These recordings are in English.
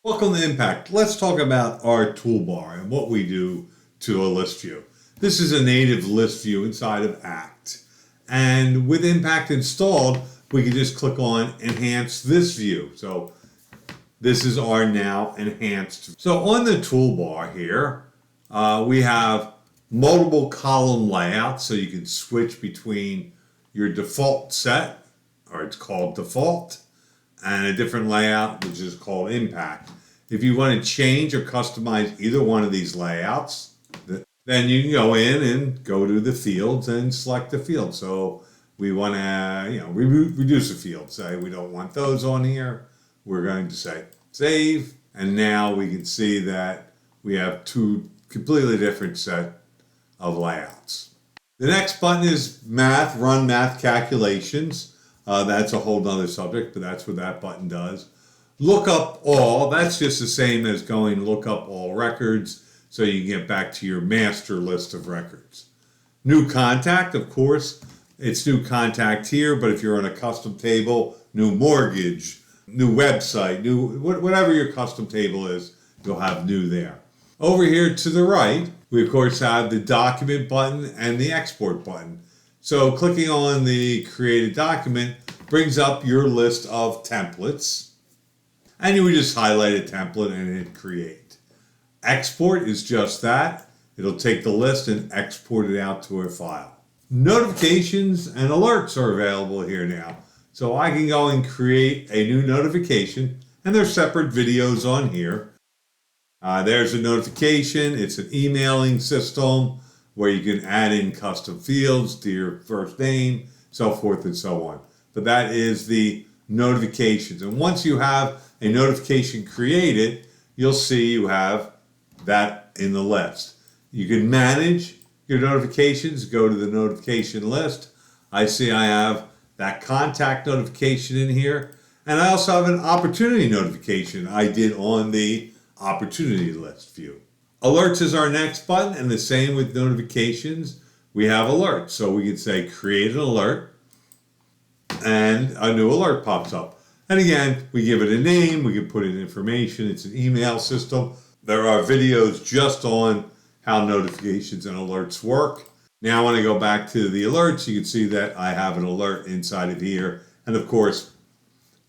Welcome to Impact. Let's talk about our toolbar and what we do to a list view. This is a native list view inside of ACT. And with Impact installed, we can just click on Enhance This View. So this is our now enhanced. So on the toolbar here, we have multiple column layouts so you can switch between your default set, or it's called default, and a different layout, which is called Impact. If you want to change or customize either one of these layouts, then you can go in and go to the fields and select the field. So we want to, reduce a field. Say we don't want those on here. We're going to say save, and now we can see that we have two completely different set of layouts. The next button is math, run math calculations. That's a whole nother subject, but that's what that button does. Look up all, that's just the same as going look up all records so you can get back to your master list of records. New contact, of course, it's new contact here, but if you're on a custom table, new mortgage, new website, new whatever your custom table is, you'll have new there. Over here to the right, we of course have the document button and the export button. So clicking on the create a document brings up your list of templates, and you would just highlight a template and hit create. Export is just that. It'll take the list and export it out to a file. Notifications and alerts are available here now. So I can go and create a new notification, and there's separate videos on here. There's a notification. It's an emailing system where you can add in custom fields to your first name, so forth and so on. But that is the notifications. And once you have a notification created, you'll see you have that in the list. You can manage your notifications, go to the notification list. I see I have that contact notification in here, and I also have an opportunity notification I did on the opportunity list view. Alerts is our next button, and the same with notifications. We have alerts, so we can say create an alert, and a new alert pops up. And again, we give it a name, we can put in information, it's an email system. There are videos just on how notifications and alerts work. Now when I go back to the alerts, you can see that I have an alert inside of here. And of course,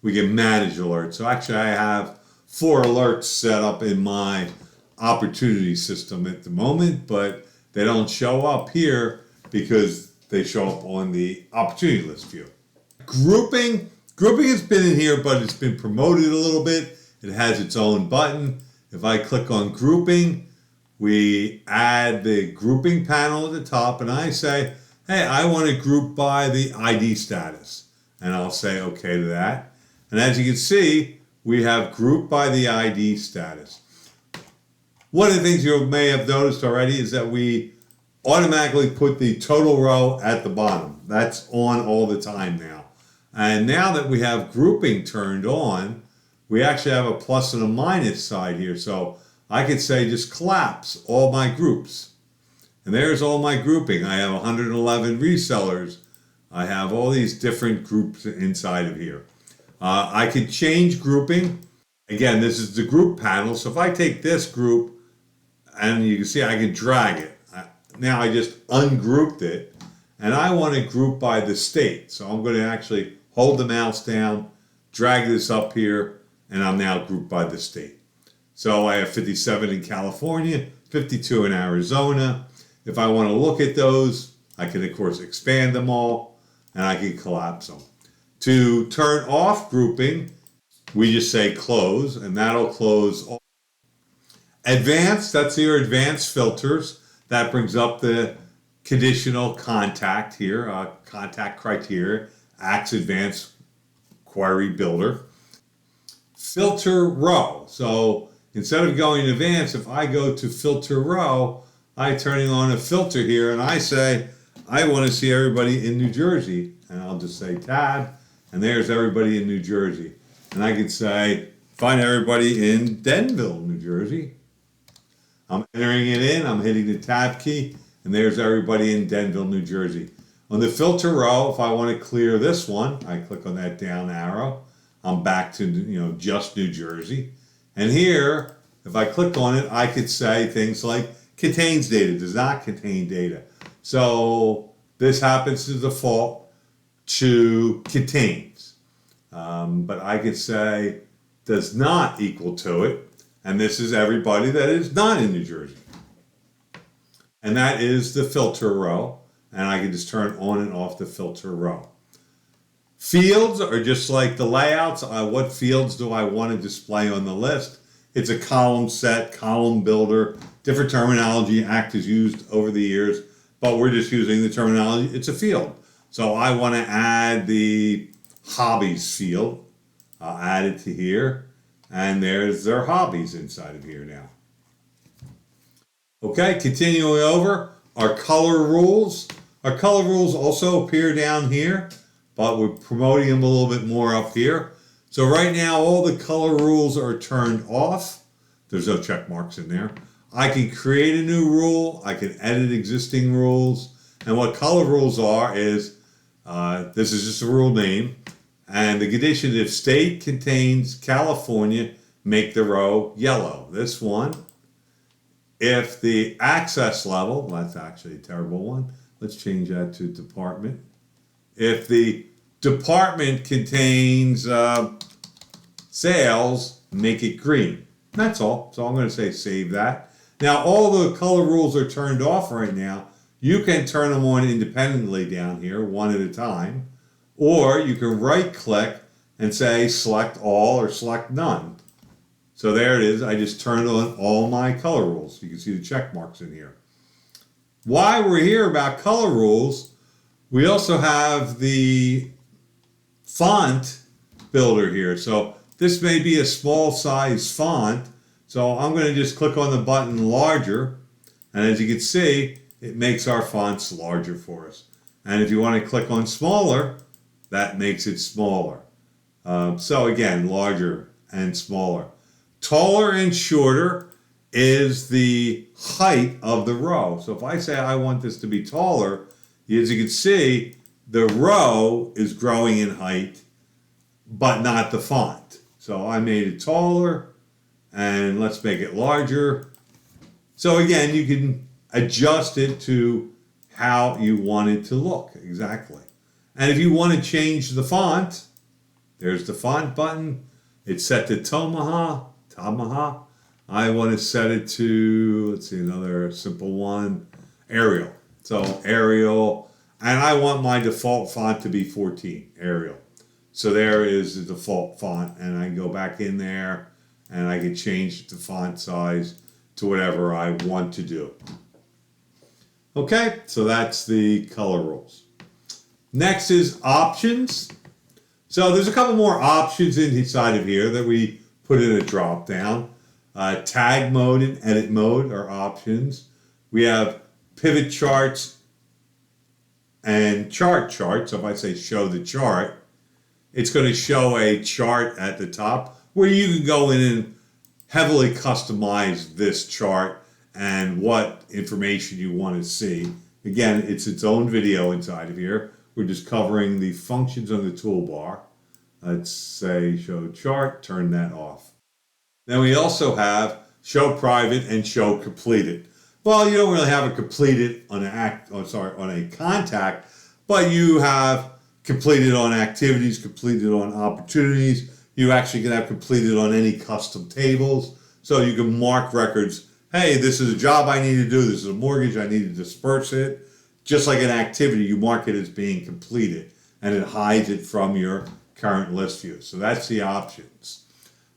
we can manage alerts. So actually I have 4 alerts set up in my opportunity system at the moment, but they don't show up here because they show up on the opportunity list view. Grouping has been in here, but it's been promoted a little bit. It has its own button. If I click on grouping, we add the grouping panel at the top, and I say, hey, I want to group by the ID status. And I'll say okay to that. And as you can see, we have group by the ID status. One of the things you may have noticed already is that we automatically put the total row at the bottom. That's on all the time now. And now that we have grouping turned on, we actually have a plus and a minus side here. So I could say just collapse all my groups. And there's all my grouping. I have 111 resellers. I have all these different groups inside of here. I could change grouping. Again, this is the group panel. So if I take this group, and you can see I can drag it. Now I just ungrouped it, and I want to group by the state. So I'm going to actually hold the mouse down, drag this up here, and I'm now grouped by the state. So I have 57 in California, 52 in Arizona. If I want to look at those, I can of course expand them all, and I can collapse them. To turn off grouping, we just say close, and that'll close all. Advanced, that's your advanced filters. That brings up the conditional contact here, contact criteria, ACT's Advanced Query Builder. Filter row. So instead of going advanced, if I go to filter row, I'm turning on a filter here, and I say, I want to see everybody in New Jersey. And I'll just say tab, and there's everybody in New Jersey. And I can say, find everybody in Denville, New Jersey. I'm entering it in, I'm hitting the tab key, and there's everybody in Denville, New Jersey. On the filter row, if I want to clear this one, I click on that down arrow. I'm back to just New Jersey. And here, if I click on it, I could say things like contains data, does not contain data. So this happens to default to contains. But I could say does not equal to it. And this is everybody that is not in New Jersey. And that is the filter row. And I can just turn on and off the filter row. Fields are just like the layouts. What fields do I want to display on the list? It's a column set, column builder, different terminology ACT has used over the years, but we're just using the terminology. It's a field. So I want to add the hobbies field. I'll add it to here, and there's their hobbies inside of here now. Okay, continuing over, our color rules. Our color rules also appear down here, but we're promoting them a little bit more up here. So right now, all the color rules are turned off. There's no check marks in there. I can create a new rule. I can edit existing rules. And what color rules are is, this is just a rule name. And the condition, if state contains California, make the row yellow. This one. If the access level, well, that's actually a terrible one. Let's change that to department. If the department contains sales, make it green. That's all. So I'm going to say save that. Now all the color rules are turned off right now. You can turn them on independently down here, one at a time. Or you can right click and say select all or select none. So there it is. I just turned on all my color rules. You can see the check marks in here. While we're here about color rules, we also have the font builder here. So this may be a small size font. So I'm going to just click on the button larger. And as you can see, it makes our fonts larger for us. And if you want to click on smaller, that makes it smaller. So again, larger and smaller. Taller and shorter is the height of the row. So if I say I want this to be taller, as you can see, the row is growing in height, but not the font. So I made it taller, and let's make it larger. So again, you can adjust it to how you want it to look, exactly. And if you want to change the font, there's the font button. It's set to Tomaha. I want to set it to, let's see, another simple one, Arial. So Arial, and I want my default font to be 14, Arial. So there is the default font, and I can go back in there, and I can change the font size to whatever I want to do. Okay, so that's the color rules. Next is options. So there's a couple more options inside of here that we put in a drop down. Tag mode and edit mode are options. We have pivot charts and chart. So if I say show the chart, it's going to show a chart at the top where you can go in and heavily customize this chart and what information you want to see. Again, it's its own video inside of here. We're just covering the functions on the toolbar. Let's say show chart, turn that off. Then we also have show private and show completed. Well, you don't really have a completed on a contact, but you have completed on activities, completed on opportunities. You actually can have completed on any custom tables. So you can mark records. Hey, this is a job I need to do. This is a mortgage. I need to disperse it. Just like an activity, you mark it as being completed, and it hides it from your current list view. So that's the options.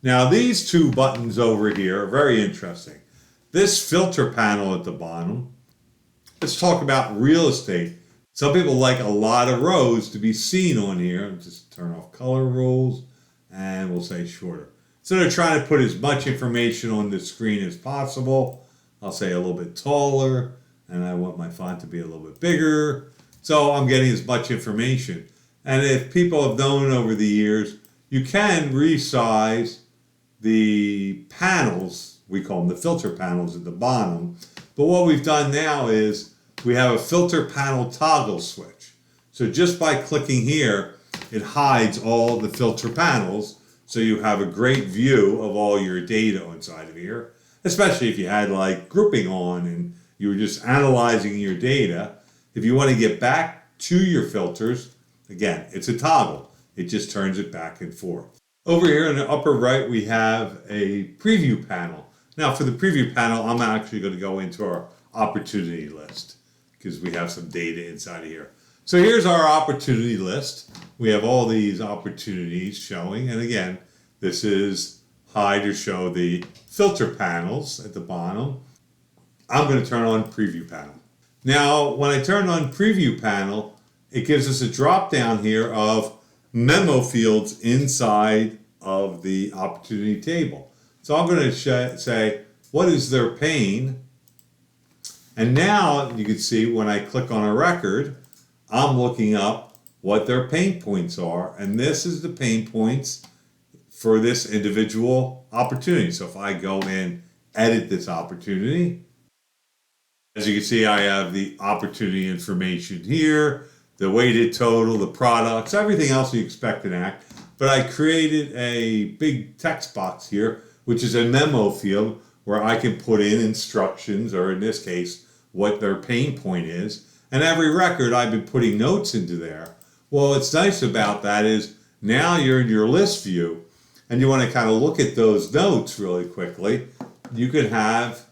Now, these two buttons over here are very interesting. This filter panel at the bottom, let's talk about real estate. Some people like a lot of rows to be seen on here. Just turn off color rules, and we'll say shorter. So they're trying to put as much information on the screen as possible. I'll say a little bit taller, and I want my font to be a little bit bigger. So I'm getting as much information. And if people have known over the years, you can resize the panels. We call them the filter panels at the bottom. But what we've done now is we have a filter panel toggle switch. So just by clicking here, it hides all the filter panels. so you have a great view of all your data inside of here, especially if you had like grouping on and you were just analyzing your data. If you want to get back to your filters, again, it's a toggle. It just turns it back and forth. Over here in the upper right, we have a preview panel. Now for the preview panel, I'm actually going to go into our opportunity list because we have some data inside of here. So here's our opportunity list. We have all these opportunities showing. And again, this is hide or show the filter panels at the bottom. I'm going to turn on preview panel. Now, when I turn on preview panel, it gives us a drop down here of memo fields inside of the opportunity table. So I'm going to say, what is their pain? And now you can see when I click on a record, I'm looking up what their pain points are. And this is the pain points for this individual opportunity. So if I go in, edit this opportunity, as you can see, I have the opportunity information here, the weighted total, the products, everything else you expect in ACT. But I created a big text box here, which is a memo field where I can put in instructions, or in this case, what their pain point is. And every record I've been putting notes into there. Well, what's nice about that is now you're in your list view and you want to kind of look at those notes really quickly. You can have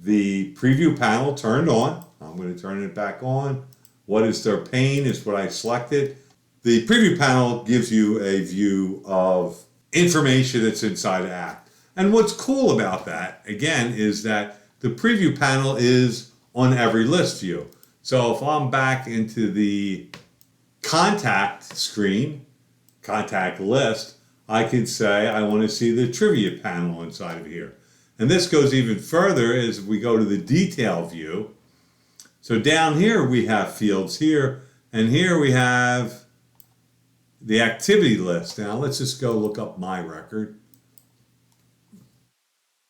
the preview panel turned on. I'm going to turn it back on. What is their pain is what I selected. The preview panel gives you a view of information that's inside of ACT. And what's cool about that, again, is that the preview panel is on every list view. So if I'm back into the contact screen, contact list, I can say I want to see the trivia panel inside of here. And this goes even further as we go to the detail view. So down here we have fields here, and here we have the activity list. Now let's just go look up my record.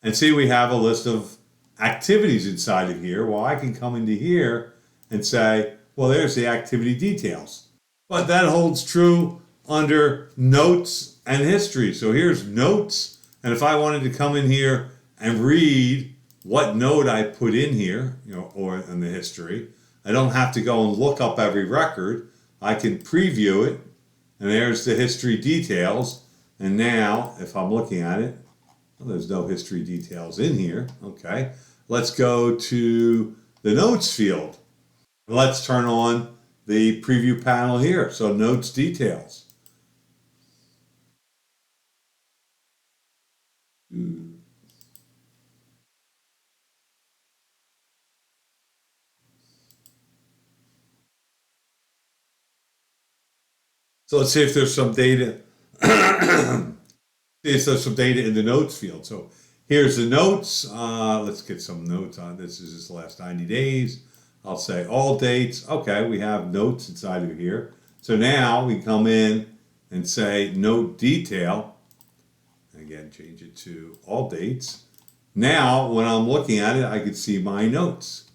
And see we have a list of activities inside of here. Well, I can come into here and say, well, there's the activity details. But that holds true under notes and history. So here's notes. And if I wanted to come in here and read what note I put in here, or in the history, I don't have to go and look up every record. I can preview it, and there's the history details. And now, if I'm looking at it, well, there's no history details in here. Okay, let's go to the notes field. Let's turn on the preview panel here. So notes details. So let's see if there's some data. See if there's some data in the notes field. So here's the notes. Let's get some notes on this. Is this the last 90 days? I'll say all dates. Okay, we have notes inside of here. So now we come in and say note detail. Again, change it to all dates. Now, when I'm looking at it, I can see my notes.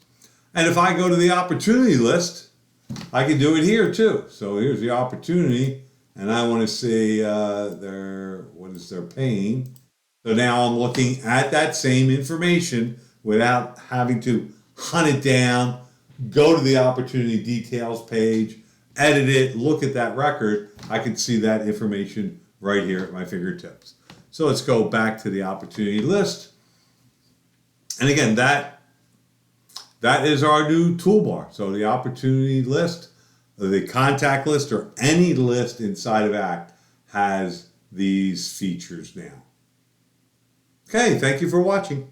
And if I go to the opportunity list, I can do it here too. So here's the opportunity, and I want to see what is their pain. So now I'm looking at that same information without having to hunt it down, go to the opportunity details page, edit it, look at that record. I can see that information right here at my fingertips. So let's go back to the opportunity list. And again, that is our new toolbar. So the opportunity list, the contact list, or any list inside of ACT has these features now. Okay, thank you for watching.